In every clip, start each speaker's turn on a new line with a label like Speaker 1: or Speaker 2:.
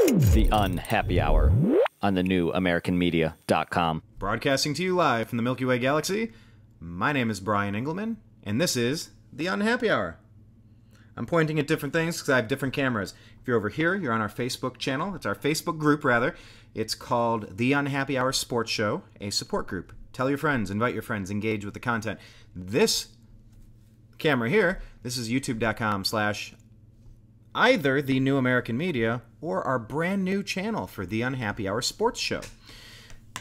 Speaker 1: The Unhappy Hour on TheNewAmericanMedia.com.
Speaker 2: Broadcasting to you live from the Milky Way Galaxy, my name is Brian Engelman, and this is The Unhappy Hour. I'm pointing at different things because I have different cameras. If you're over here, you're on our Facebook channel. It's our Facebook group, rather. It's called The Unhappy Hour Sports Show, a support group. Tell your friends, invite your friends, engage with the content. This camera here, this is youtube.com/ either The New American Media or our brand new channel for The Unhappy Hour Sports Show.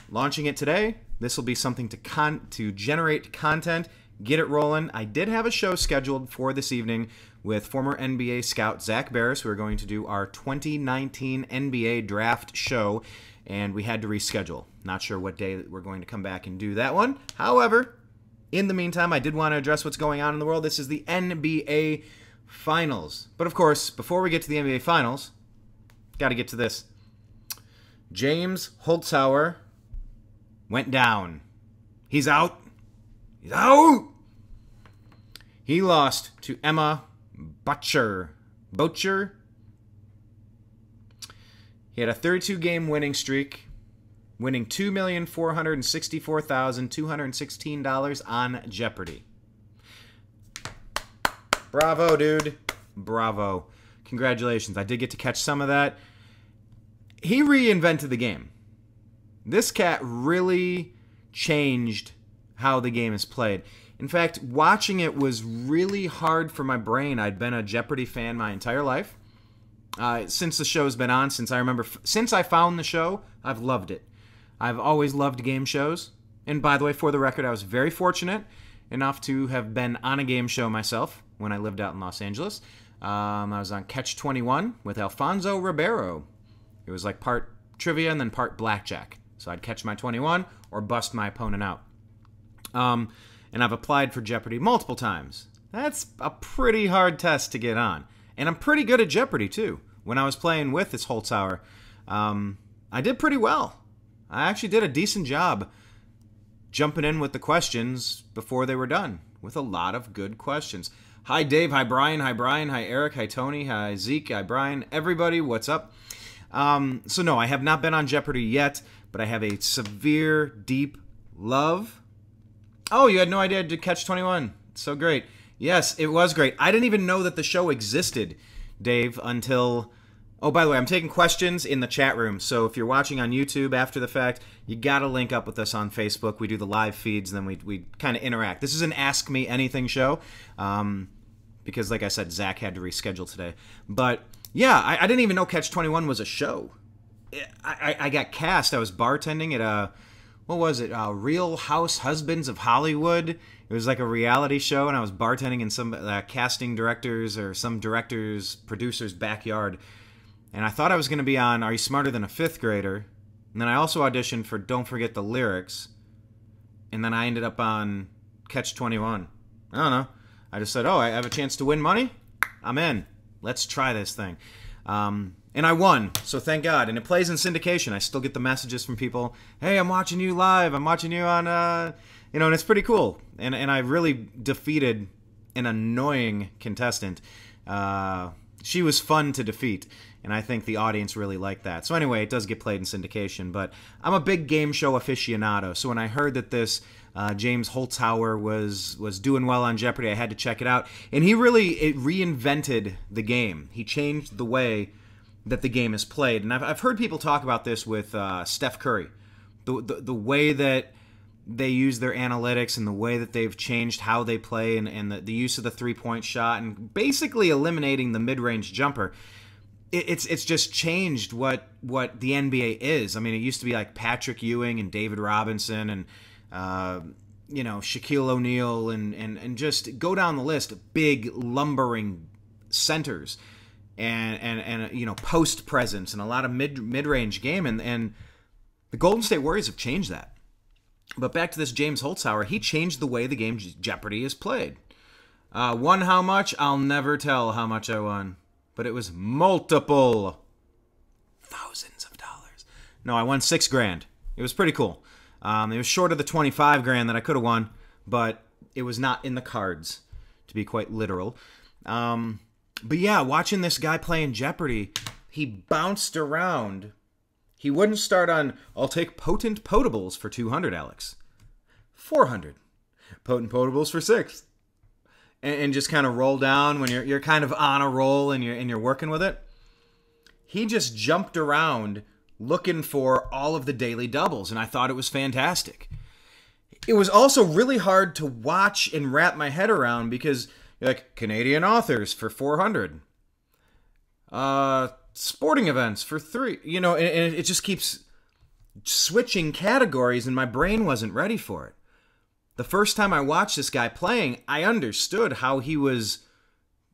Speaker 2: Launching it today. This will be something to generate content, get it rolling. I did have a show scheduled for this evening with former NBA scout Zach Barris. We were going to do our 2019 NBA draft show, and we had to reschedule. Not sure what day we're going to come back and do that one. However, in the meantime, I did want to address what's going on in the world. This is the NBA Finals. But of course, before we get to the NBA Finals, got to get to this. James Holzhauer went down. He's out. He's out. He lost to Emma Butcher. He had a 32-game winning streak, winning $2,464,216 on Jeopardy. Bravo, dude. Bravo. Congratulations. I did get to catch some of that. He reinvented the game. This cat really changed how the game is played. In fact, watching it was really hard for my brain. I'd been a Jeopardy fan my entire life. Since the show's been on, since I found the show, I've loved it. I've always loved game shows. And by the way, for the record, I was very fortunate enough to have been on a game show myself when I lived out in Los Angeles. I was on Catch 21 with Alfonso Ribeiro. It was like part trivia and then part blackjack. So I'd catch my 21 or bust my opponent out. And I've applied for Jeopardy multiple times. That's a pretty hard test to get on. And I'm pretty good at Jeopardy, too. When I was playing with this Holzhauer, I did pretty well. I actually did a decent job jumping in with the questions before they were done, with a lot of good questions. Hi, Dave. Hi, Brian. Hi, Brian. Hi, Eric. Hi, Tony. Hi, Zeke. Hi, Brian. Everybody, what's up? So, no, I have not been on Jeopardy yet, but I have a severe, deep love. Oh, you had no idea to Catch 21. So great. Yes, it was great. I didn't even know that the show existed, Dave, until... Oh, by the way, I'm taking questions in the chat room, so if you're watching on YouTube after the fact, you got to link up with us on Facebook. We do the live feeds, and then we kind of interact. This is an Ask Me Anything show, because, like I said, Zach had to reschedule today. But, yeah, I didn't even know Catch 21 was a show. I got cast. I was bartending at a... What was it? Real House Husbands of Hollywood. It was like a reality show, and I was bartending in some casting directors or some director's, producer's backyard. And I thought I was going to be on Are You Smarter Than a Fifth Grader? And then I also auditioned for Don't Forget the Lyrics. And then I ended up on Catch 21. I don't know. I just said, oh, I have a chance to win money? I'm in. Let's try this thing. And I won, so thank God. And it plays in syndication. I still get the messages from people, hey, I'm watching you live. I'm watching you on, and it's pretty cool. And I really defeated an annoying contestant. She was fun to defeat, and I think the audience really liked that. So anyway, it does get played in syndication, but I'm a big game show aficionado. So when I heard that this James Holzhauer was doing well on Jeopardy, I had to check it out. And it reinvented the game. He changed the way that the game is played. And I've heard people talk about this with Steph Curry. The way that they use their analytics and the way that they've changed how they play and the use of the three-point shot and basically eliminating the mid-range jumper. It's just changed what the NBA is. I mean, it used to be like Patrick Ewing and David Robinson and Shaquille O'Neal and just go down the list of big lumbering centers. And post presence and a lot of mid-range game, and the Golden State Warriors have changed that. But back to this James Holzhauer, he changed the way the game Jeopardy is played. Won how much? I'll never tell how much I won, but it was multiple thousands of dollars. No, I won $6,000. It was pretty cool. It was short of the $25,000 that I could have won, but it was not in the cards, to be quite literal. But yeah, watching this guy playing Jeopardy, he bounced around. He wouldn't start on, I'll take potent potables for 200, Alex. 400. Potent potables for 6. And just kind of roll down when you're kind of on a roll and you're working with it. He just jumped around looking for all of the daily doubles, and I thought it was fantastic. It was also really hard to watch and wrap my head around because you're like, Canadian authors for 400. Sporting events for 3. And it just keeps switching categories, and my brain wasn't ready for it. The first time I watched this guy playing, I understood how he was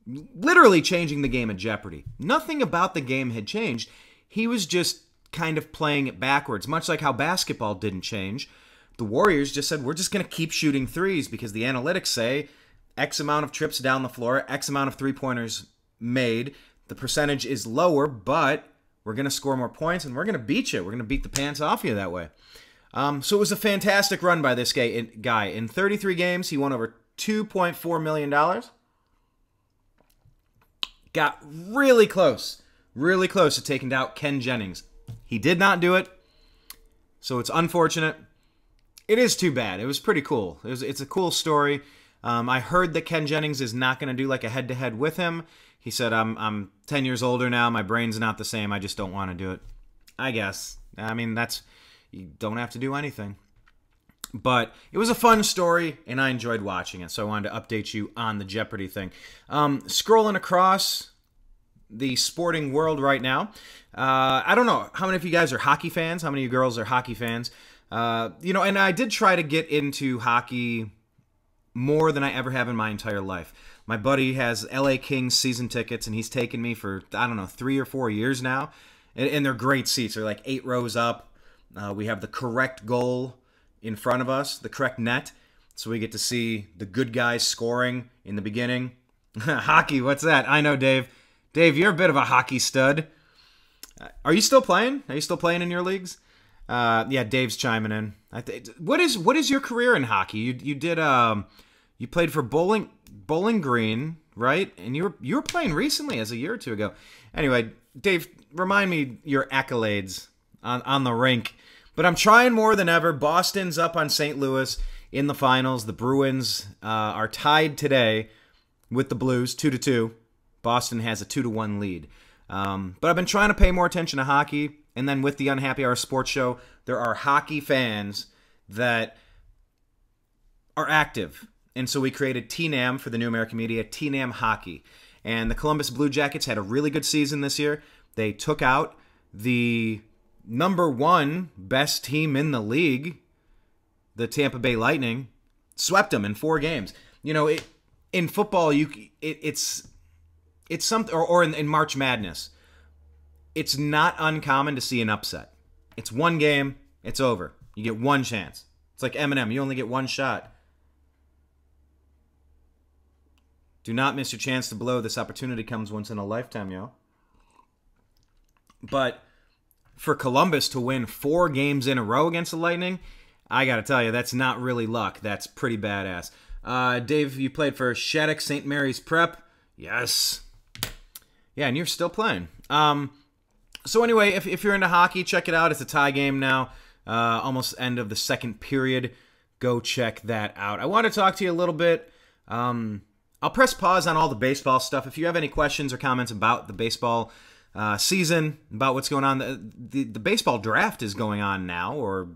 Speaker 2: literally changing the game at Jeopardy. Nothing about the game had changed. He was just kind of playing it backwards, much like how basketball didn't change. The Warriors just said, we're just going to keep shooting threes because the analytics say X amount of trips down the floor, X amount of three-pointers made. The percentage is lower, but we're going to score more points, and we're going to beat you. We're going to beat the pants off you that way. So it was a fantastic run by this guy. In 33 games, he won over $2.4 million. Got really close to taking out Ken Jennings. He did not do it, so it's unfortunate. It is too bad. It was pretty cool. It's a cool story. I heard that Ken Jennings is not going to do like a head-to-head with him. He said, I'm 10 years older now. My brain's not the same. I just don't want to do it. I guess. I mean, you don't have to do anything. But it was a fun story, and I enjoyed watching it. So I wanted to update you on the Jeopardy thing. Scrolling across the sporting world right now. I don't know how many of you guys are hockey fans. How many of you girls are hockey fans? And I did try to get into hockey more than I ever have in my entire life. My buddy has LA Kings season tickets, and he's taken me for, 3 or 4 years now. And they're great seats. They're like 8 rows up. We have the correct goal in front of us, the correct net. So we get to see the good guys scoring in the beginning. Hockey, what's that? I know, Dave. Dave, you're a bit of a hockey stud. Are you still playing? Are you still playing in your leagues? Yeah, Dave's chiming in. What is your career in hockey? You played for Bowling Green, right? And you were playing recently, as a year or two ago. Anyway, Dave, remind me your accolades on the rink. But I'm trying more than ever. Boston's up on St. Louis in the finals. The Bruins are tied today with the Blues, 2-2. Boston has a 2-1 lead. But I've been trying to pay more attention to hockey. And then with the Unhappy Hour Sports Show, there are hockey fans that are active. And so we created TNAM for the New American Media, TNAM Hockey. And the Columbus Blue Jackets had a really good season this year. They took out the #1 best team in the league, the Tampa Bay Lightning, swept them in 4 games. In football, it's something, or in March Madness, it's not uncommon to see an upset. It's 1 game, it's over. You get 1 chance. It's like Eminem, you only get 1 shot. Do not miss your chance to blow. This opportunity comes once in a lifetime, yo. But for Columbus to win 4 games in a row against the Lightning, I got to tell you, that's not really luck. That's pretty badass. Dave, you played for Shattuck St. Mary's Prep. Yes. Yeah, and you're still playing. So anyway, if you're into hockey, check it out. It's a tie game now. Almost end of the second period. Go check that out. I want to talk to you a little bit. I'll press pause on all the baseball stuff. If you have any questions or comments about the baseball season, about what's going on, the baseball draft is going on now, or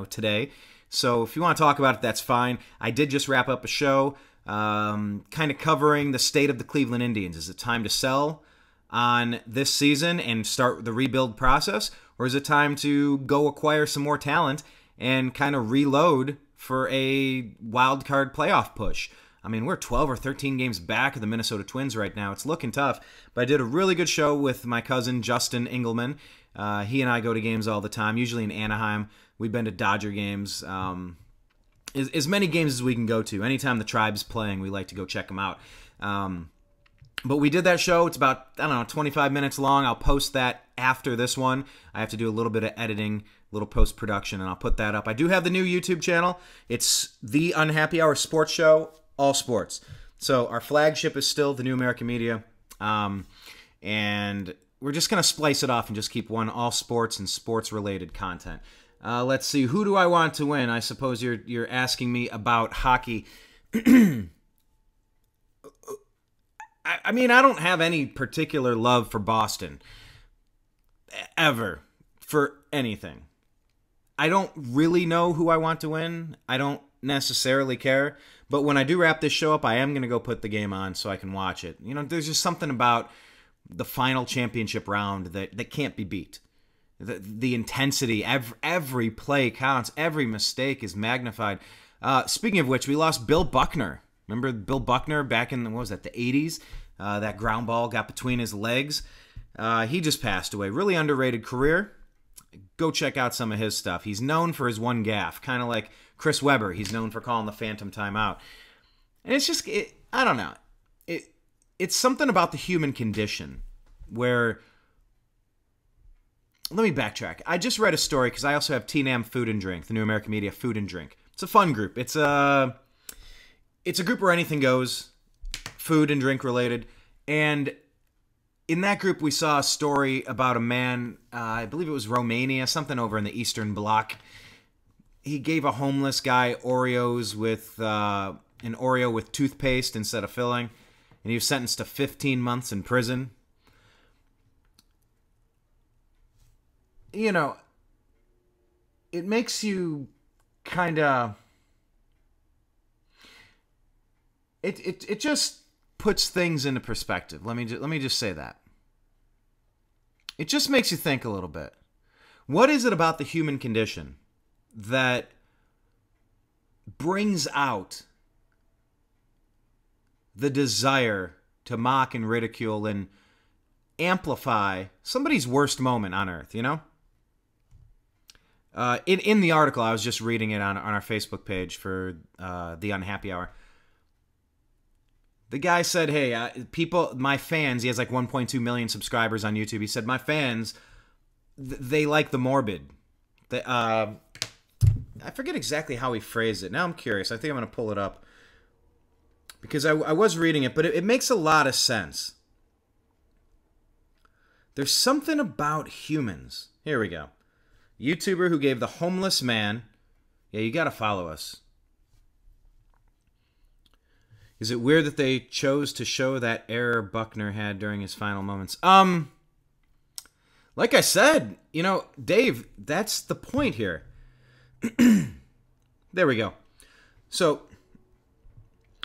Speaker 2: today. So if you want to talk about it, that's fine. I did just wrap up a show kind of covering the state of the Cleveland Indians. Is it time to sell on this season and start the rebuild process? Or is it time to go acquire some more talent and kind of reload for a wild card playoff push? I mean, we're 12 or 13 games back of the Minnesota Twins right now. It's looking tough. But I did a really good show with my cousin, Justin Engelman. He and I go to games all the time, usually in Anaheim. We've been to Dodger games. As many games as we can go to. Anytime the Tribe's playing, we like to go check them out. But we did that show. It's about, 25 minutes long. I'll post that after this one. I have to do a little bit of editing, a little post-production, and I'll put that up. I do have the new YouTube channel. It's The Unhappy Hour Sports Show, all sports. So our flagship is still The New American Media. And we're just going to splice it off and just keep one all sports and sports-related content. Let's see. Who do I want to win? I suppose you're asking me about hockey. I mean, I don't have any particular love for Boston. Ever. For anything. I don't really know who I want to win. I don't necessarily care. But when I do wrap this show up, I am going to go put the game on so I can watch it. You know, there's just something about the final championship round that can't be beat. The intensity, every play counts. Every mistake is magnified. Speaking of which, we lost Bill Buckner. Remember Bill Buckner back in, what was that, the 80s? That ground ball got between his legs. He just passed away. Really underrated career. Go check out some of his stuff. He's known for his one gaffe, kind of like Chris Webber. He's known for calling the phantom timeout. And it's just, I don't know. It's something about the human condition where, let me backtrack. I just read a story because I also have TNAM Food and Drink, the New American Media Food and Drink. It's a fun group. It's a group where anything goes, food and drink related. And in that group, we saw a story about a man, I believe it was Romania, something over in the Eastern Bloc. He gave a homeless guy Oreos with an Oreo with toothpaste instead of filling, and he was sentenced to 15 months in prison. You know, it makes you kind of... It just puts things into perspective. Let me just say that. It just makes you think a little bit. What is it about the human condition that brings out the desire to mock and ridicule and amplify somebody's worst moment on earth, you know? In the article, I was just reading it on our Facebook page for the Unhappy Hour. The guy said, hey, people, my fans, he has like 1.2 million subscribers on YouTube. He said, my fans, they like the morbid. I forget exactly how he phrased it. Now I'm curious. I think I'm going to pull it up. Because I was reading it, but it makes a lot of sense. There's something about humans. Here we go. YouTuber who gave the homeless man... Yeah, you got to follow us. Is it weird that they chose to show that error Buckner had during his final moments? Like I said, you know, Dave, that's the point here. There we go. So,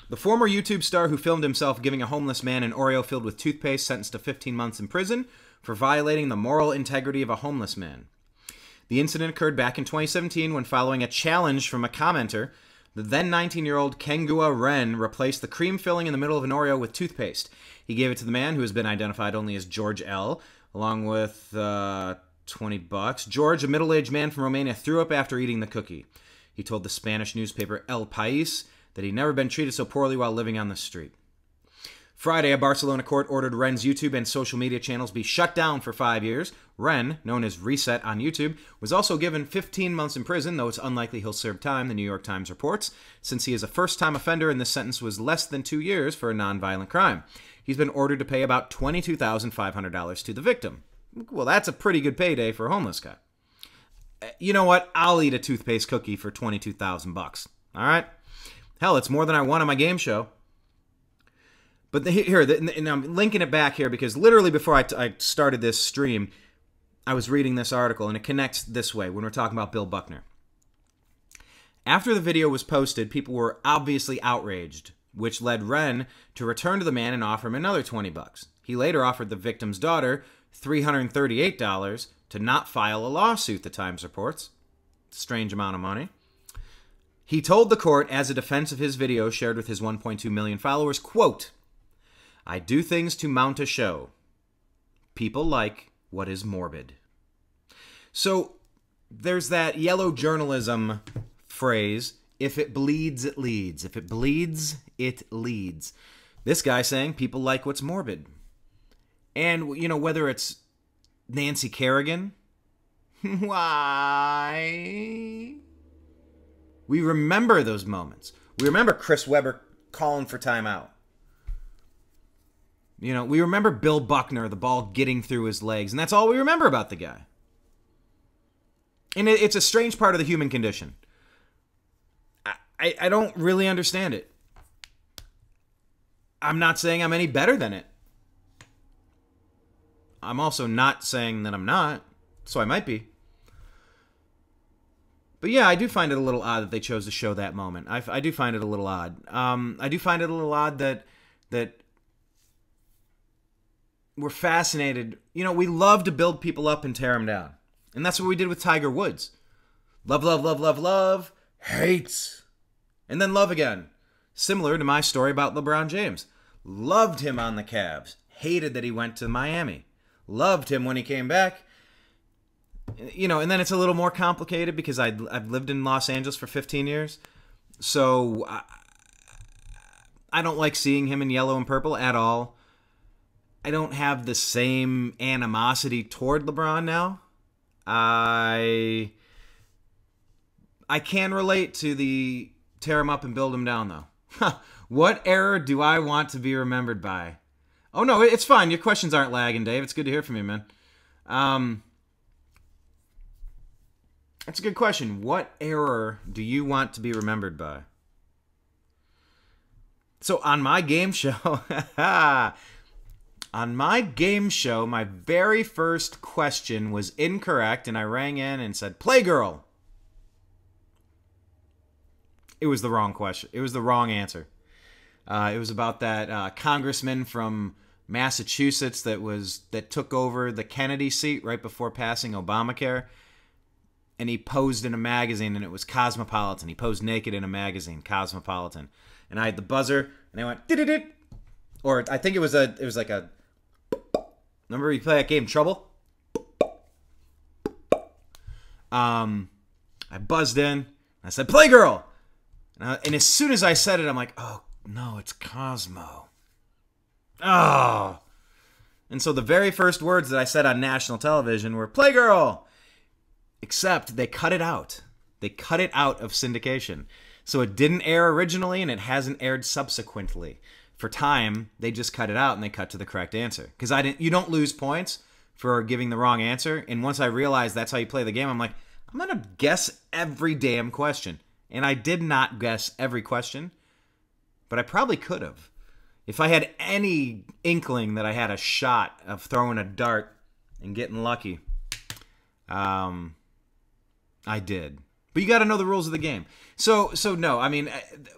Speaker 2: the former YouTube star who filmed himself giving a homeless man an Oreo filled with toothpaste sentenced to 15 months in prison for violating the moral integrity of a homeless man. The incident occurred back in 2017 when, following a challenge from a commenter, the then 19-year-old Kengua Ren replaced the cream filling in the middle of an Oreo with toothpaste. He gave it to the man, who has been identified only as George L., along with $20. George, a middle-aged man from Romania, threw up after eating the cookie. He told the Spanish newspaper El País that he'd never been treated so poorly while living on the street. Friday, a Barcelona court ordered Ren's YouTube and social media channels be shut down for 5 years. Ren, known as Reset on YouTube, was also given 15 months in prison, though it's unlikely he'll serve time, the New York Times reports, since he is a first-time offender and this sentence was less than 2 years for a non-violent crime. He's been ordered to pay about $22,500 to the victim. Well, that's a pretty good payday for a homeless guy. You know what? I'll eat a toothpaste cookie for $22,000. All right? Hell, it's more than I won on my game show. But and I'm linking it back here because literally before I started this stream, I was reading this article, and it connects this way when we're talking about Bill Buckner. After the video was posted, people were obviously outraged, which led Ren to return to the man and offer him another $20. He later offered the victim's daughter $338 to not file a lawsuit, the Times reports. Strange amount of money. He told the court, as a defense of his video shared with his 1.2 million followers, quote, "I do things to mount a show. People like what is morbid." So there's that yellow journalism phrase, if it bleeds, it leads. If it bleeds, it leads. This guy saying people like what's morbid. And, you know, whether it's Nancy Kerrigan, why? We remember those moments. We remember Chris Webber calling for timeout. We remember Bill Buckner, the ball getting through his legs, and that's all we remember about the guy. And it's a strange part of the human condition. I don't really understand it. I'm not saying I'm any better than it. I'm also not saying that I'm not, so I might be. But yeah, I do find it a little odd that they chose to show that moment. I do find it a little odd. I do find it a little odd that we're fascinated. We love to build people up and tear them down. And that's what we did with Tiger Woods. Love, love, love, love, love. Hates. And then love again. Similar to my story about LeBron James. Loved him on the Cavs. Hated that he went to Miami. Loved him when he came back. And then it's a little more complicated because I've lived in Los Angeles for 15 years. So I don't like seeing him in yellow and purple at all. I don't have the same animosity toward LeBron now. I can relate to the tear him up and build him down, though. What error do I want to be remembered by? Oh, no, it's fine. Your questions aren't lagging, Dave. It's good to hear from you, man. That's a good question. What error do you want to be remembered by? So on my game show, my very first question was incorrect, and I rang in and said, Playgirl. It was the wrong question. It was the wrong answer. It was about that congressman from Massachusetts that took over the Kennedy seat right before passing Obamacare. And he posed in a magazine, and it was Cosmopolitan. He posed naked in a magazine, Cosmopolitan. And I had the buzzer, and I went, did. Or I think it was like a, remember you play that game, Trouble? I buzzed in, I said, Playgirl! And as soon as I said it, I'm like, oh, no, it's Cosmo. Oh. And so the very first words that I said on national television were, Playgirl! Except they cut it out. They cut it out of syndication. So it didn't air originally, and it hasn't aired subsequently. For time, they just cut it out, and they cut to the correct answer. Because you don't lose points for giving the wrong answer. And once I realized that's how you play the game, I'm like, I'm going to guess every damn question. And I did not guess every question, but I probably could have. If I had any inkling that I had a shot of throwing a dart and getting lucky, I did. But you got to know the rules of the game. So no, I mean,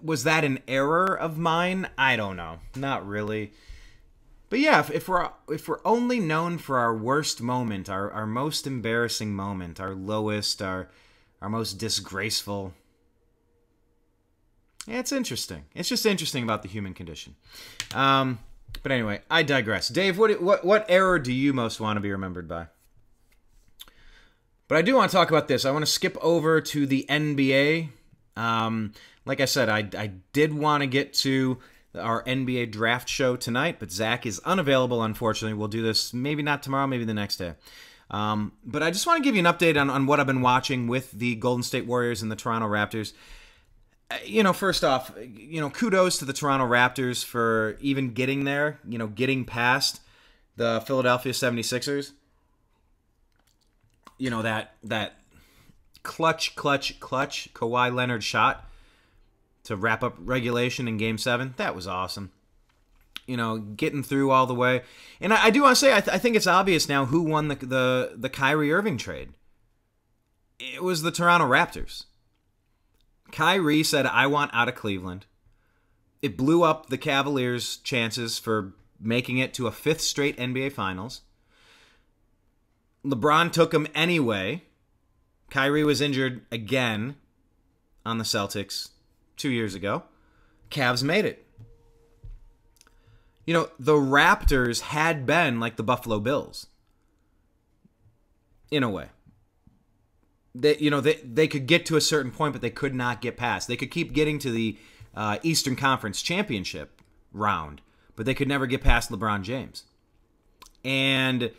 Speaker 2: was that an error of mine? I don't know. Not really. But yeah, if we're only known for our worst moment, our most embarrassing moment, our lowest, our most disgraceful, yeah, it's interesting. It's just interesting about the human condition. But anyway, I digress. Dave, what error do you most want to be remembered by? But I do want to talk about this. I want to skip over to the NBA. Like I said, I did want to get to our NBA draft show tonight, but Zach is unavailable, unfortunately. We'll do this maybe not tomorrow, maybe the next day. But I just want to give you an update on what I've been watching with the Golden State Warriors and the Toronto Raptors. First off, kudos to the Toronto Raptors for even getting there, getting past the Philadelphia 76ers. That clutch Kawhi Leonard shot to wrap up regulation in Game 7. That was awesome. Getting through all the way. And I do want to say, I think it's obvious now who won the Kyrie Irving trade. It was the Toronto Raptors. Kyrie said, I want out of Cleveland. It blew up the Cavaliers' chances for making it to a 5th straight NBA Finals. LeBron took him anyway. Kyrie was injured again on the Celtics 2 years ago. Cavs made it. The Raptors had been like the Buffalo Bills. In a way. They could get to a certain point, but they could not get past. They could keep getting to the Eastern Conference Championship round, but they could never get past LeBron James. And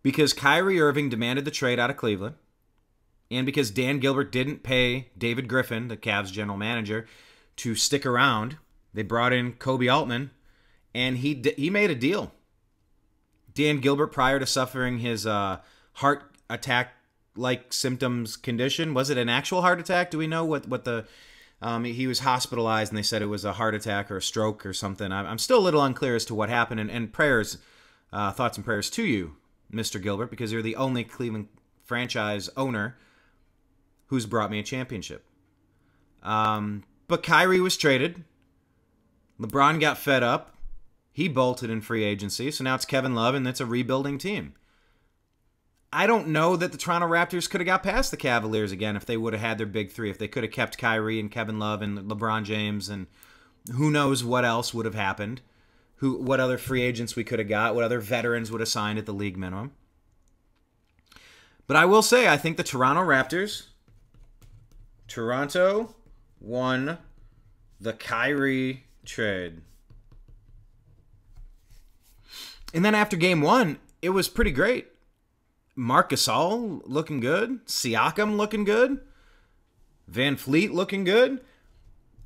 Speaker 2: because Kyrie Irving demanded the trade out of Cleveland, and because Dan Gilbert didn't pay David Griffin, the Cavs general manager, to stick around, they brought in Kobe Altman, and he made a deal. Dan Gilbert, prior to suffering his heart attack-like symptoms condition, was it an actual heart attack? Do we know what the... he was hospitalized, and they said it was a heart attack or a stroke or something. I'm still a little unclear as to what happened, and prayers, thoughts and prayers to you, Mr. Gilbert, because you're the only Cleveland franchise owner who's brought me a championship. But Kyrie was traded. LeBron got fed up. He bolted in free agency, so now it's Kevin Love, and it's a rebuilding team. I don't know that the Toronto Raptors could have got past the Cavaliers again if they would have had their big three, if they could have kept Kyrie and Kevin Love and LeBron James, and who knows what else would have happened, what other free agents we could have got, what other veterans would have signed at the league minimum. But I will say, I think the Toronto won the Kyrie trade. And then after game one, it was pretty great. Marc Gasol looking good. Siakam looking good. Van Fleet looking good.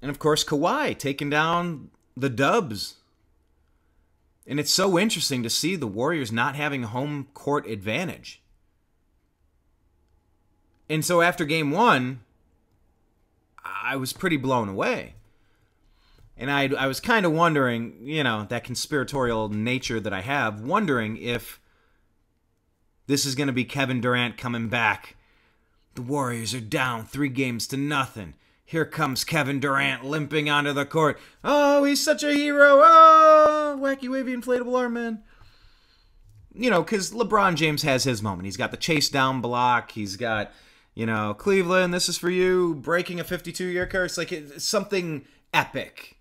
Speaker 2: And, of course, Kawhi taking down the Dubs. And it's so interesting to see the Warriors not having home court advantage. And so after game one, I was pretty blown away. And I was kind of wondering, that conspiratorial nature that I have, wondering if this is going to be Kevin Durant coming back. The Warriors are down 3-0. Here comes Kevin Durant limping onto the court. Oh, he's such a hero. Oh, wacky, wavy, inflatable arm man. Because LeBron James has his moment. He's got the chase down block. He's got, Cleveland, this is for you, breaking a 52-year curse. Like, it's something epic.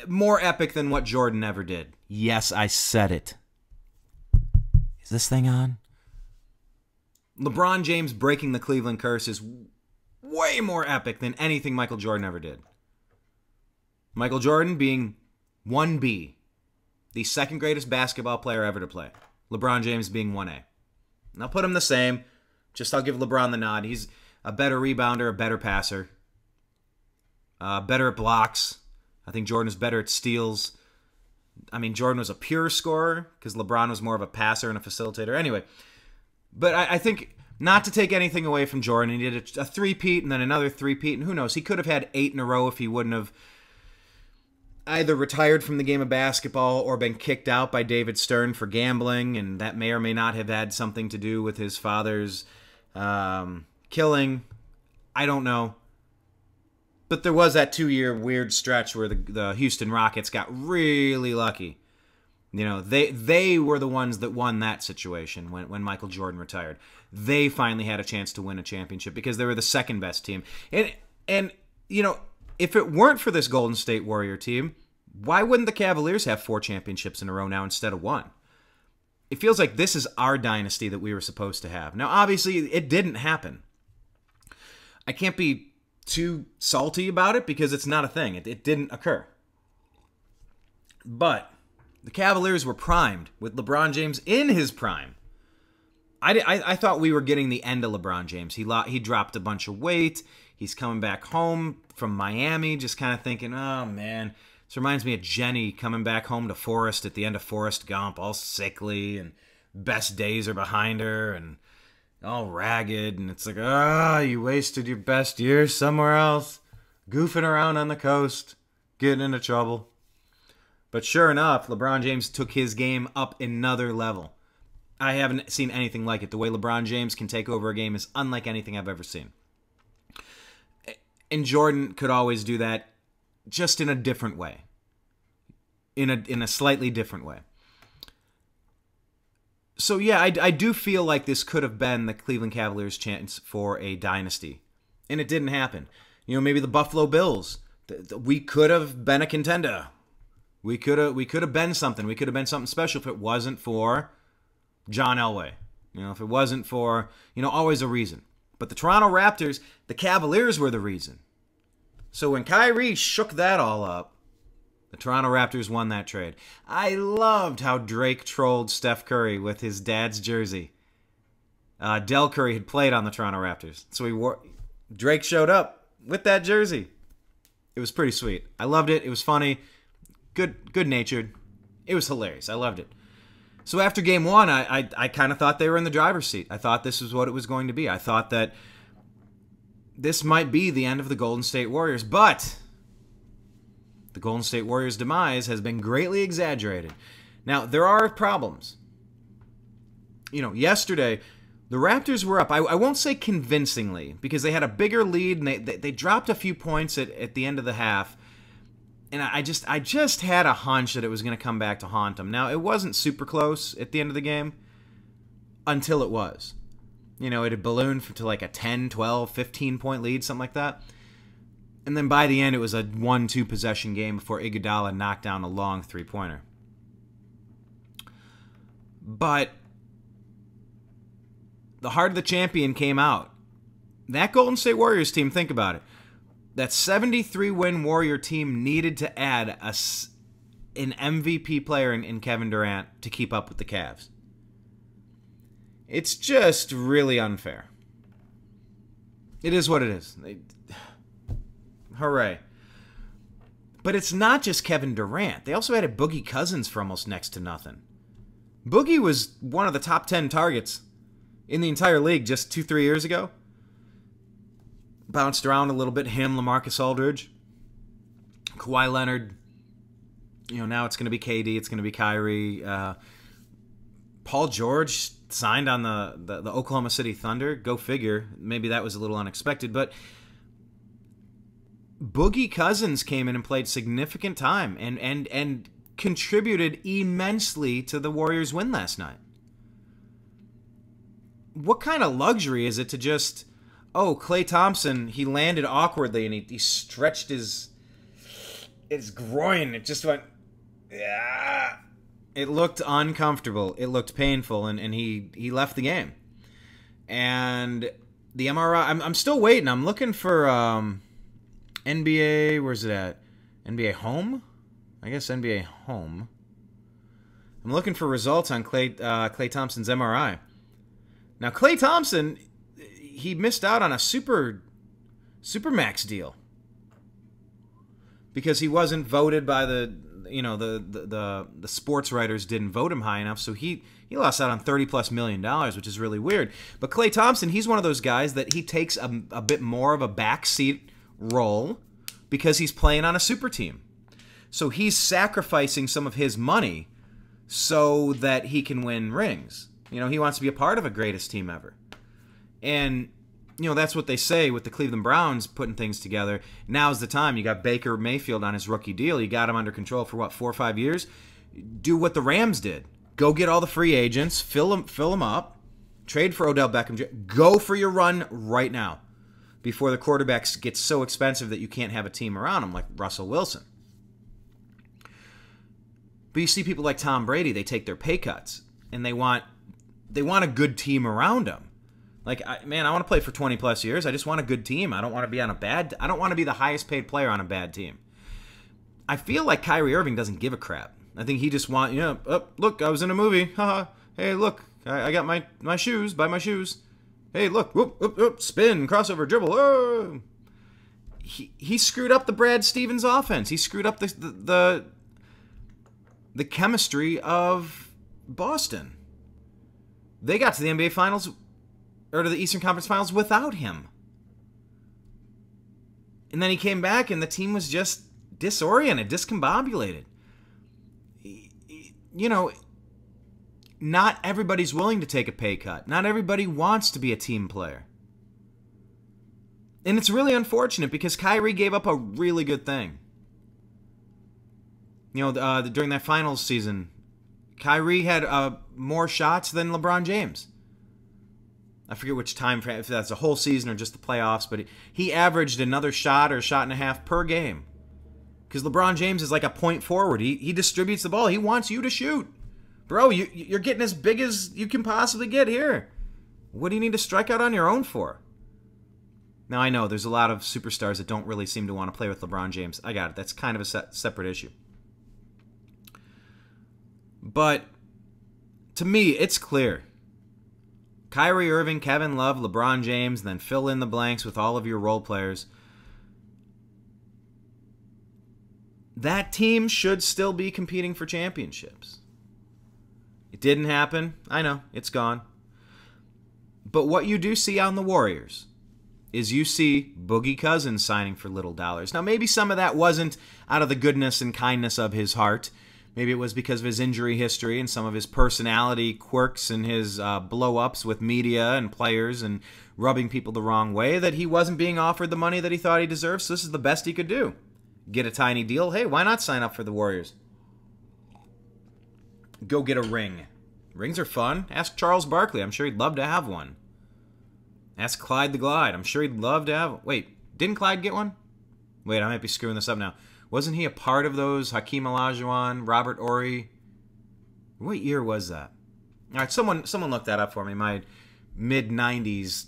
Speaker 2: More epic than what Jordan ever did. Yes, I said it. Is this thing on? LeBron James breaking the Cleveland curse is way more epic than anything Michael Jordan ever did. Michael Jordan being 1B, the second greatest basketball player ever to play. LeBron James being 1A. And I'll put him the same. I'll give LeBron the nod. He's a better rebounder, a better passer, better at blocks. I think Jordan is better at steals. I mean, Jordan was a pure scorer because LeBron was more of a passer and a facilitator. Anyway, but I think, not to take anything away from Jordan, he did a three-peat and then another three-peat, and who knows, he could have had 8 in a row if he wouldn't have either retired from the game of basketball or been kicked out by David Stern for gambling, and that may or may not have had something to do with his father's killing. I don't know. But there was that 2-year weird stretch where the Houston Rockets got really lucky. They were the ones that won that situation when Michael Jordan retired. They finally had a chance to win a championship because they were the second best team. And if it weren't for this Golden State Warrior team, why wouldn't the Cavaliers have 4 championships in a row now instead of 1? It feels like this is our dynasty that we were supposed to have. Now, obviously, it didn't happen. I can't be too salty about it because it's not a thing. It didn't occur. But the Cavaliers were primed with LeBron James in his prime. I thought we were getting the end of LeBron James. He dropped a bunch of weight. He's coming back home from Miami, just kind of thinking, oh, man. This reminds me of Jenny coming back home to Forrest at the end of Forrest Gump, all sickly, and best days are behind her, and all ragged, and it's like, you wasted your best years somewhere else, goofing around on the coast, getting into trouble. But sure enough, LeBron James took his game up another level. I haven't seen anything like it. The way LeBron James can take over a game is unlike anything I've ever seen. And Jordan could always do that, just in a different way. In a slightly different way. So yeah, I do feel like this could have been the Cleveland Cavaliers' chance for a dynasty. And it didn't happen. Maybe the Buffalo Bills. We could have been a contender. We could have been something. We could have been something special if it wasn't for John Elway. If it wasn't for, always a reason. But the Toronto Raptors, the Cavaliers were the reason. So when Kyrie shook that all up, the Toronto Raptors won that trade. I loved how Drake trolled Steph Curry with his dad's jersey. Del Curry had played on the Toronto Raptors. So Drake showed up with that jersey. It was pretty sweet. I loved it. It was funny. good-natured. It was hilarious. I loved it. So after game one, I kind of thought they were in the driver's seat. I thought this was what it was going to be. I thought that this might be the end of the Golden State Warriors, but the Golden State Warriors' demise has been greatly exaggerated. Now, there are problems. Yesterday, the Raptors were up. I won't say convincingly, because they had a bigger lead, and they dropped a few points at the end of the half. And I just had a hunch that it was going to come back to haunt them. Now, it wasn't super close at the end of the game until it was. It had ballooned to like a 10, 12, 15-point lead, something like that. And then by the end, it was a 1-2 possession game before Iguodala knocked down a long three-pointer. But the heart of the champion came out. That Golden State Warriors team, think about it. That 73-win Warrior team needed to add an MVP player in Kevin Durant to keep up with the Cavs. It's just really unfair. It is what it is. Hooray. But it's not just Kevin Durant. They also added Boogie Cousins for almost next to nothing. Boogie was one of the top 10 targets in the entire league just 2-3 years ago. Bounced around a little bit. Him, LaMarcus Aldridge, Kawhi Leonard. Now it's going to be KD. It's going to be Kyrie. Paul George signed on the Oklahoma City Thunder. Go figure. Maybe that was a little unexpected. But Boogie Cousins came in and played significant time and contributed immensely to the Warriors' win last night. What kind of luxury is it to just... Klay Thompson, he landed awkwardly and he stretched his groin. It just went... Yeah. It looked uncomfortable. It looked painful, and he left the game. And the MRI... I'm still waiting. I'm looking for NBA... Where's it at? NBA Home? I guess NBA Home. I'm looking for results on Klay Thompson's MRI. Now, Klay Thompson... he missed out on a supermax deal because he wasn't voted by the sports writers didn't vote him high enough, so he lost out on $30+ million, which is really weird. But Klay Thompson, he's one of those guys that he takes a bit more of a backseat role because he's playing on a super team. So he's sacrificing some of his money so that he can win rings. He wants to be a part of a greatest team ever. And, that's what they say with the Cleveland Browns putting things together. Now's the time. You got Baker Mayfield on his rookie deal. You got him under control for, 4 or 5 years? Do what the Rams did. Go get all the free agents, fill them up, trade for Odell Beckham. Go for your run right now before the quarterbacks get so expensive that you can't have a team around them like Russell Wilson. But you see people like Tom Brady, they take their pay cuts, and they want a good team around them. Like, I want to play for 20+ years. I just want a good team. I don't want to be I don't want to be the highest paid player on a bad team. I feel like Kyrie Irving doesn't give a crap. I think he just look, I was in a movie. Haha. Hey, look, I got my shoes. Buy my shoes. Hey, look, whoop, whoop, whoop, spin, crossover, dribble. Oh. He screwed up the Brad Stevens offense. He screwed up the chemistry of Boston. They got to the NBA Finals, or to the Eastern Conference Finals, without him. And then he came back, and the team was just disoriented, discombobulated. Not everybody's willing to take a pay cut. Not everybody wants to be a team player. And it's really unfortunate because Kyrie gave up a really good thing. During that finals season, Kyrie had more shots than LeBron James. I forget which time frame, if that's a whole season or just the playoffs, but he averaged another shot or a shot and a half per game. Because LeBron James is like a point forward. He distributes the ball. He wants you to shoot. Bro, you're getting as big as you can possibly get here. What do you need to strike out on your own for? Now, I know there's a lot of superstars that don't really seem to want to play with LeBron James. I got it. That's kind of a separate issue. But to me, it's clear. Kyrie Irving, Kevin Love, LeBron James, and then fill in the blanks with all of your role players. that team should still be competing for championships. It didn't happen. I know, it's gone. But what you do see on the Warriors is you see Boogie Cousins signing for little dollars. Now, maybe some of that wasn't out of the goodness and kindness of his heart. Maybe it was because of his injury history and some of his personality quirks and his blow-ups with media and players and rubbing people the wrong way that he wasn't being offered the money that he thought he deserved, so this is the best he could do. Get a tiny deal. Hey, why not sign up for the Warriors? Go get a ring. Rings are fun. Ask Charles Barkley. I'm sure he'd love to have one. Ask Clyde the Glide. I'm sure he'd love to have... Wait, didn't Clyde get one? Wait, I might be screwing this up now. Wasn't he a part of those? Hakeem Olajuwon, Robert Horry? What year was that? All right, someone look that up for me. My mid-90s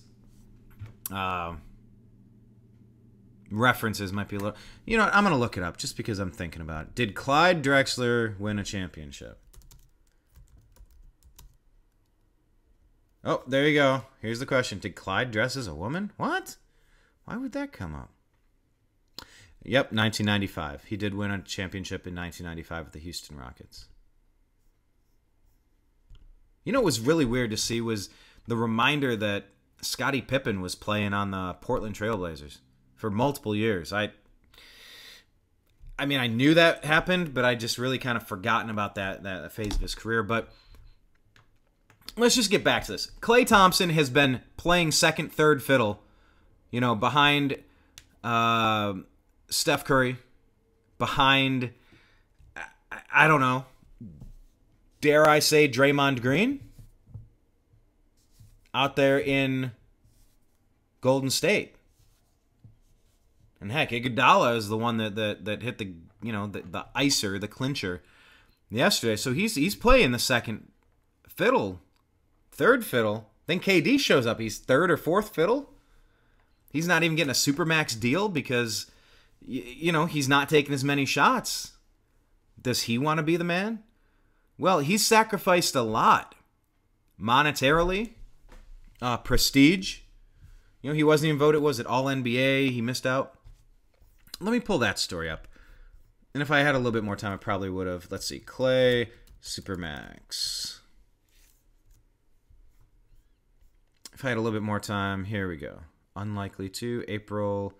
Speaker 2: references might be a little... You know what? I'm going to look it up just because I'm thinking about it. Did Clyde Drexler win a championship? Oh, there you go. Here's the question. Did Clyde dress as a woman? What? Why would that come up? Yep, 1995. He did win a championship in 1995 with the Houston Rockets. You know what was really weird to see was the reminder that Scottie Pippen was playing on the Portland Trail Blazers for multiple years. I mean, I knew that happened, but I just really kind of forgotten about that phase of his career. But let's just get back to this. Klay Thompson has been playing second, third fiddle, you know, behind Steph Curry, behind, I don't know, dare I say Draymond Green? Out there in Golden State. And heck, Iguodala is the one that hit the, you know, the icer, the clincher yesterday. So he's playing the second fiddle, third fiddle. Then KD shows up. He's third or fourth fiddle. He's not even getting a Supermax deal because, you know, he's not taking as many shots. Does he want to be the man? Well, he's sacrificed a lot. Monetarily, prestige. You know, he wasn't even voted, was it All-NBA? He missed out. Let me pull that story up. And if I had a little bit more time, I probably would have. Let's see. Klay, Supermax. If I had a little bit more time, here we go. Unlikely to. April.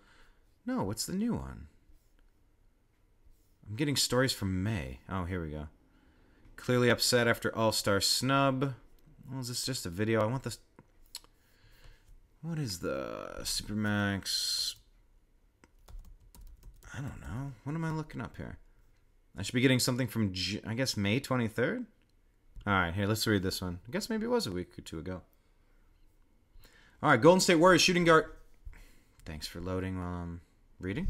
Speaker 2: No, what's the new one? I'm getting stories from May. Oh, here we go. Clearly upset after All-Star snub. Well, is this just a video? I want this. What is the Supermax? I don't know. What am I looking up here? I should be getting something from, I guess, May 23rd? All right, here, let's read this one. I guess maybe it was a week or two ago. All right, Golden State Warriors shooting guard. Thanks for loading while I'm reading.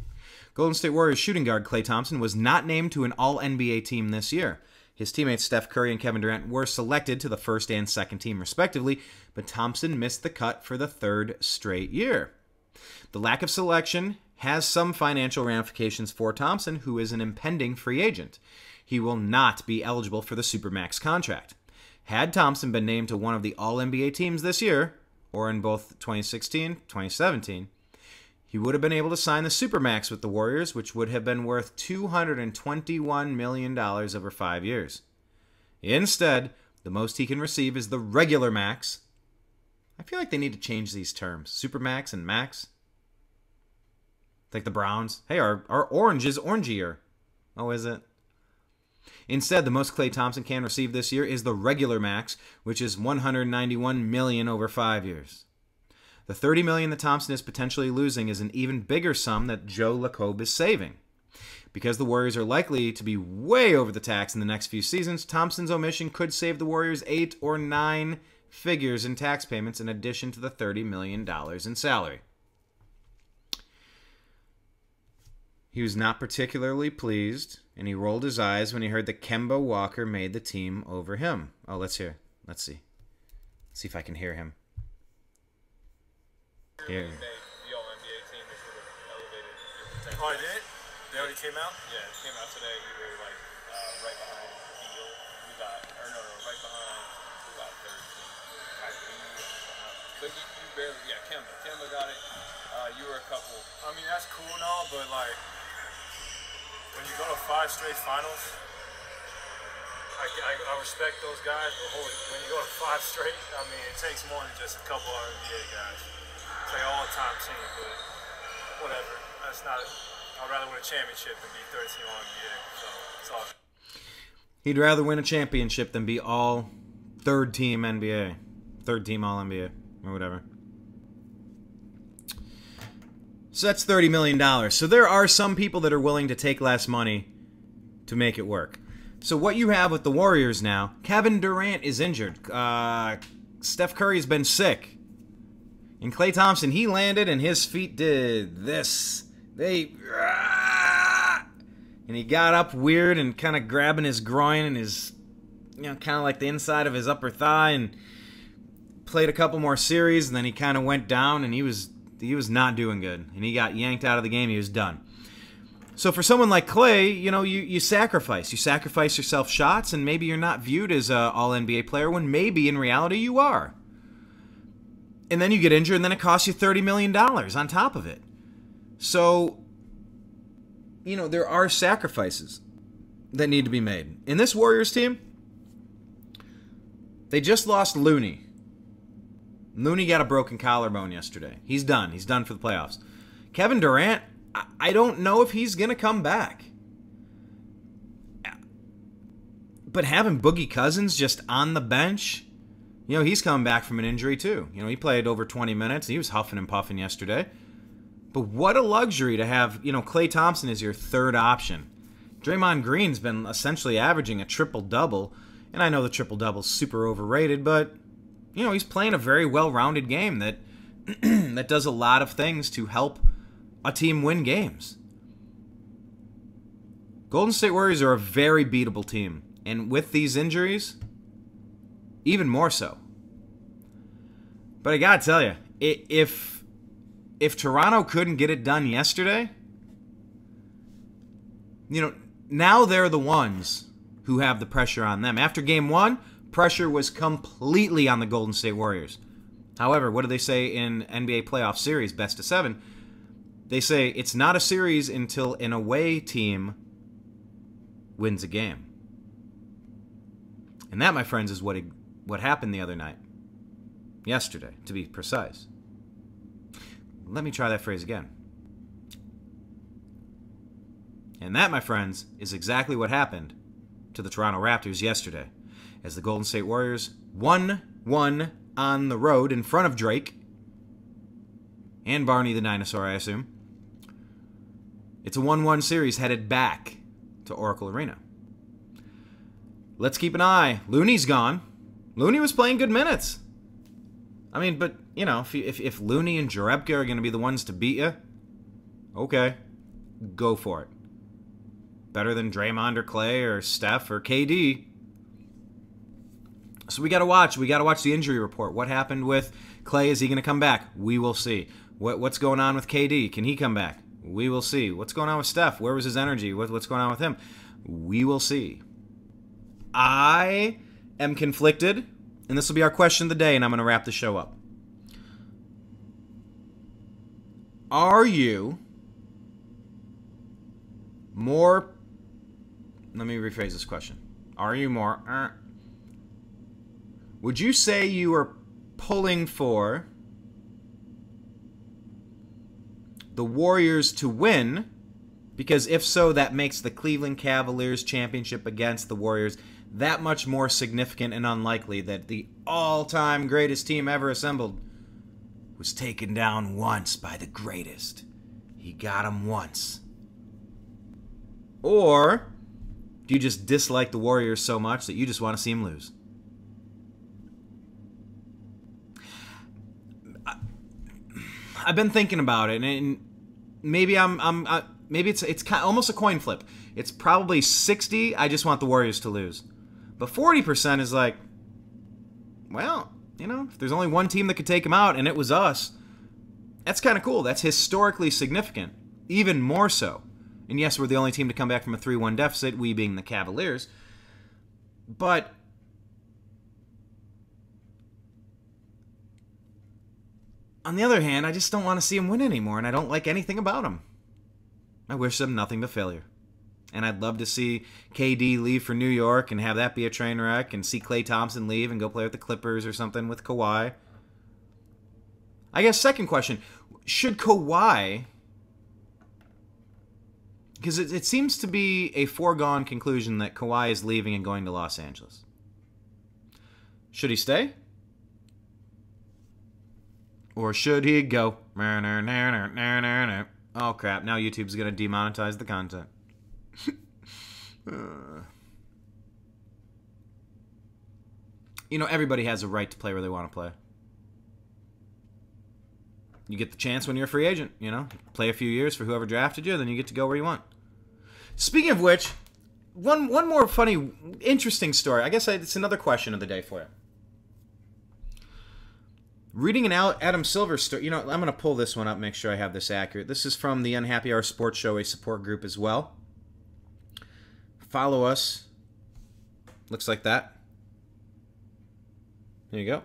Speaker 2: Golden State Warriors shooting guard Klay Thompson was not named to an All-NBA team this year. His teammates Steph Curry and Kevin Durant were selected to the first and second team, respectively, but Thompson missed the cut for the third straight year. The lack of selection has some financial ramifications for Thompson, who is an impending free agent. He will not be eligible for the Supermax contract. Had Thompson been named to one of the All-NBA teams this year, or in both 2016, 2017, he would have been able to sign the Supermax with the Warriors, which would have been worth $221 million over 5 years. Instead, the most he can receive is the regular max. I feel like they need to change these terms. Supermax and max. Like the Browns. Hey, our orange is orangier. Oh, is it? Instead, the most Klay Thompson can receive this year is the regular max, which is $191 million over 5 years. The $30 million that Thompson is potentially losing is an even bigger sum that Joe Lacob is saving. Because the Warriors are likely to be way over the tax in the next few seasons, Thompson's omission could save the Warriors 8 or 9 figures in tax payments in addition to the $30 million in salary. He was not particularly pleased, and he rolled his eyes when he heard that Kemba Walker made the team over him. Oh, let's hear. Let's see. Let's see if I can hear him. Here.
Speaker 3: The All-NBA team that should have elevated your potential.
Speaker 4: Oh, I did? They already came out?
Speaker 3: Yeah, it came out today. You were like right behind Beal. We got, or no, right behind, who got third team? Kyrie. But you barely, yeah, Kemba. Kemba got it. You were a couple.
Speaker 4: I mean, that's cool and all, but like, when you go to 5 straight finals, I respect those guys, but when you go to 5 straight, I mean, it takes more than just a couple of NBA guys. It's like an all-time team, but whatever. That's not. I'd rather win a championship than be 13 all NBA. So it's all.
Speaker 2: He'd rather win a championship than be all third team NBA, third team all NBA, or whatever. So that's $30 million. So there are some people that are willing to take less money to make it work. So what you have with the Warriors now, Kevin Durant is injured. Steph Curry's been sick. And Klay Thompson, he landed and his feet did this. And he got up weird and kind of grabbing his groin and his, kind of like the inside of his upper thigh, and played a couple more series, and then he kind of went down and he was not doing good. And he got yanked out of the game. He was done. So for someone like Klay, you sacrifice. You sacrifice yourself shots, and maybe you're not viewed as an all-NBA player when maybe in reality you are. And then you get injured, and then it costs you $30 million on top of it. So, there are sacrifices that need to be made. In this Warriors team, they just lost Looney. Looney got a broken collarbone yesterday. He's done. He's done for the playoffs. Kevin Durant, I don't know if he's going to come back. But having Boogie Cousins just on the bench, he's coming back from an injury too. He played over 20 minutes. He was huffing and puffing yesterday. But what a luxury to have, Klay Thompson is your third option. Draymond Green's been essentially averaging a triple-double. And I know the triple-double's super overrated, but, he's playing a very well-rounded game that that does a lot of things to help a team win games. Golden State Warriors are a very beatable team. And with these injuries, even more so. But I gotta tell you, if Toronto couldn't get it done yesterday, now they're the ones who have the pressure on them. After game 1, pressure was completely on the Golden State Warriors. However, what do they say in NBA playoff series, best of 7? They say it's not a series until an away team wins a game. And that, my friends, is what happened the other night. Yesterday, to be precise. Let me try that phrase again. And that, my friends, is exactly what happened to the Toronto Raptors yesterday, as the Golden State Warriors won on the road in front of Drake and Barney the Dinosaur, I assume. It's a 1-1 series headed back to Oracle Arena. Let's keep an eye. Looney's gone. Looney was playing good minutes. I mean, but, if Looney and Jerebka are going to be the ones to beat you, okay, go for it. Better than Draymond or Klay or Steph or KD. So we got to watch. We got to watch the injury report. What happened with Klay? Is he going to come back? We will see. What's going on with KD? Can he come back? We will see. What's going on with Steph? Where was his energy? What's going on with him? We will see. I am conflicted, and this will be our question of the day, and I'm going to wrap the show up. Are you more... Let me rephrase this question. Are you more... Would you say you are pulling for the Warriors to win? Because if so, that makes the Cleveland Cavaliers championship against the Warriors that much more significant and unlikely that the all-time greatest team ever assembled was taken down once by the greatest. He got him once. Or do you just dislike the Warriors so much that you just want to see him lose? I've been thinking about it, and maybe maybe it's kind of almost a coin flip. It's probably 60. I just want the Warriors to lose, but 40% is like, well, if there's only one team that could take them out, and it was us, that's kind of cool. That's historically significant, even more so. And yes, we're the only team to come back from a 3-1 deficit, we being the Cavaliers. But on the other hand, I just don't want to see them win anymore, and I don't like anything about them. I wish them nothing but failure. And I'd love to see KD leave for New York and have that be a train wreck, and see Klay Thompson leave and go play with the Clippers or something with Kawhi. I guess second question, should Kawhi, because it seems to be a foregone conclusion that Kawhi is leaving and going to Los Angeles. Should he stay? Or should he go? Oh crap, now YouTube's going to demonetize the content. You know, everybody has a right to play where they want to play. You get the chance when you're a free agent, you know? Play a few years for whoever drafted you, then you get to go where you want. Speaking of which, one more funny, interesting story. I guess it's another question of the day for you. Reading an Adam Silver story. You know, I'm going to pull this one up, make sure I have this accurate. This is from the Unhappy Hour Sports Show, a support group as well. Follow us. Looks like that. There you go.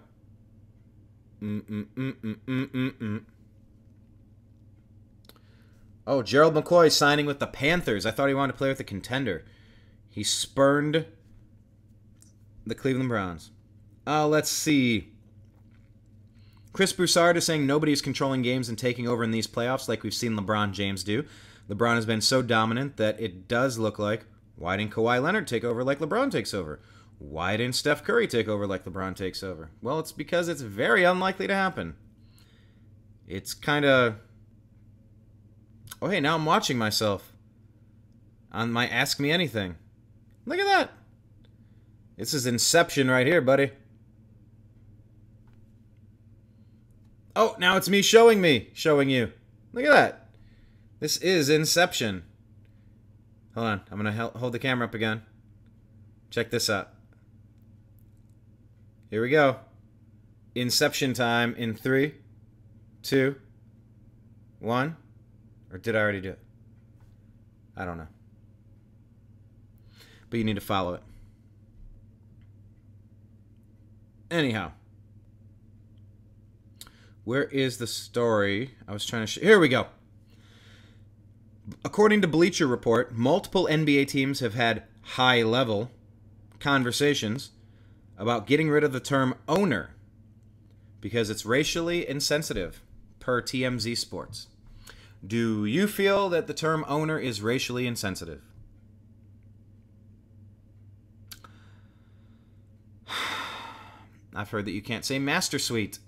Speaker 2: Oh, Gerald McCoy signing with the Panthers. I thought he wanted to play with a contender. He spurned the Cleveland Browns. Let's see. Chris Broussard is saying nobody is controlling games and taking over in these playoffs like we've seen LeBron James do. LeBron has been so dominant that it does look like, why didn't Kawhi Leonard take over like LeBron takes over? Why didn't Steph Curry take over like LeBron takes over? Well, it's because it's very unlikely to happen. It's kind of... Oh, hey, now I'm watching myself on my Ask Me Anything. Look at that. This is Inception right here, buddy. Oh, now it's me showing you. Look at that. This is Inception. Hold on. I'm going to hold the camera up again. Check this out. Here we go. Inception time in 3, 2, 1. Or did I already do it? I don't know. But you need to follow it. Anyhow. Where is the story? I was trying to... Here we go. According to Bleacher Report, multiple NBA teams have had high-level conversations about getting rid of the term owner because it's racially insensitive, per TMZ Sports. Do you feel that the term owner is racially insensitive? I've heard that you can't say Master Suite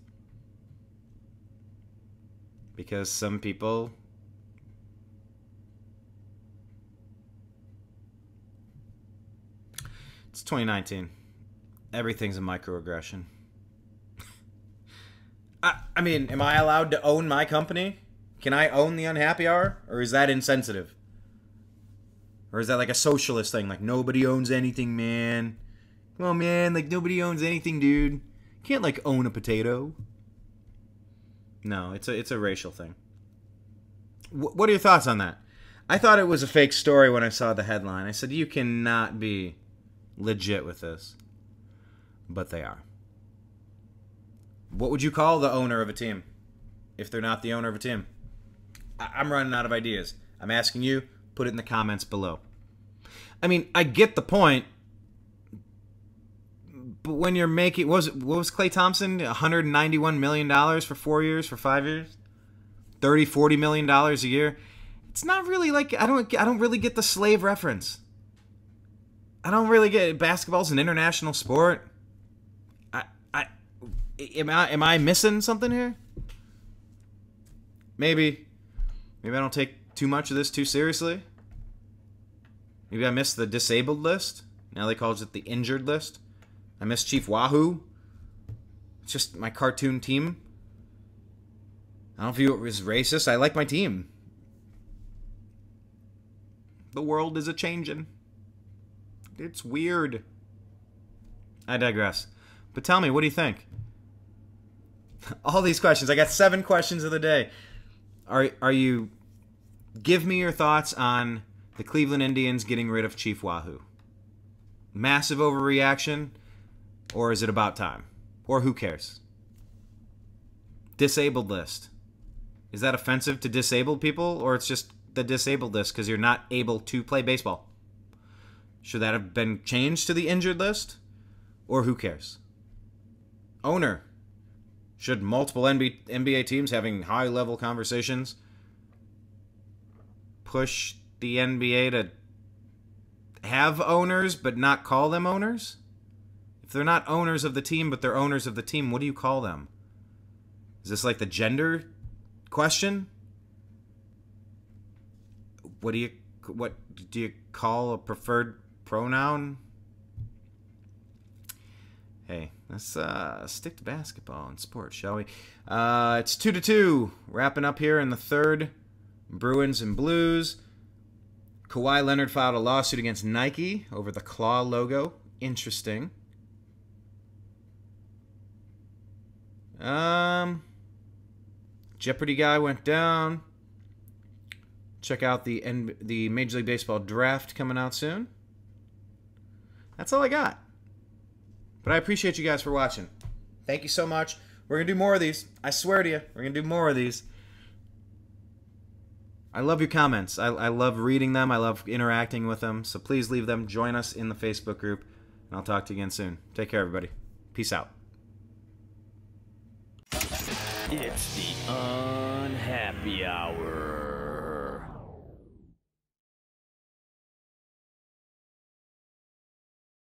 Speaker 2: because some people... It's 2019. Everything's a microaggression. I mean, am I allowed to own my company? Can I own the Unhappy Hour? Or is that insensitive? Or is that like a socialist thing? Like, nobody owns anything, man. Come on, man. Like, nobody owns anything, dude. You can't, like, own a potato. No, it's a racial thing. What are your thoughts on that? I thought it was a fake story when I saw the headline. I said, you cannot be legit with this. But they are. What would you call the owner of a team if they're not the owner of a team? I'm running out of ideas. I'm asking you, put it in the comments below. I mean, I get the point. But when you're making... what was Klay Thompson? $191 million for 4 years, for 5 years? $40 million a year? It's not really like... I don't really get the slave reference. I don't really get... Basketball's an international sport. Am I missing something here? Maybe I don't take too much of this too seriously. Maybe I missed the disabled list. Now they call it the injured list. I missed Chief Wahoo. It's just my cartoon team. I don't view it as racist. I like my team. The world is a-changin'. It's weird. I digress. But tell me, what do you think? All these questions. I got 7 questions of the day. Are you... Give me your thoughts on the Cleveland Indians getting rid of Chief Wahoo. Massive overreaction? Or is it about time? Or who cares? Disabled list. Is that offensive to disabled people? Or it's just the disabled list because you're not able to play baseball? Should that have been changed to the injured list? Or who cares? Owner. Should multiple NBA teams having high-level conversations push the NBA to have owners but not call them owners? If they're not owners of the team but they're owners of the team, what do you call them? Is this like the gender question? What do you call a preferred pronoun? Hey, let's stick to basketball and sports, shall we? It's 2-2. Wrapping up here in the third. Bruins and Blues. Kawhi Leonard filed a lawsuit against Nike over the claw logo. Interesting. Jeopardy guy went down. Check out the Major League Baseball draft coming out soon. That's all I got. But I appreciate you guys for watching. Thank you so much. We're going to do more of these. I swear to you, we're going to do more of these. I love your comments. I love reading them. I love interacting with them. So please leave them. Join us in the Facebook group. And I'll talk to you again soon. Take care, everybody. Peace out.
Speaker 1: It's the Unhappy Hour.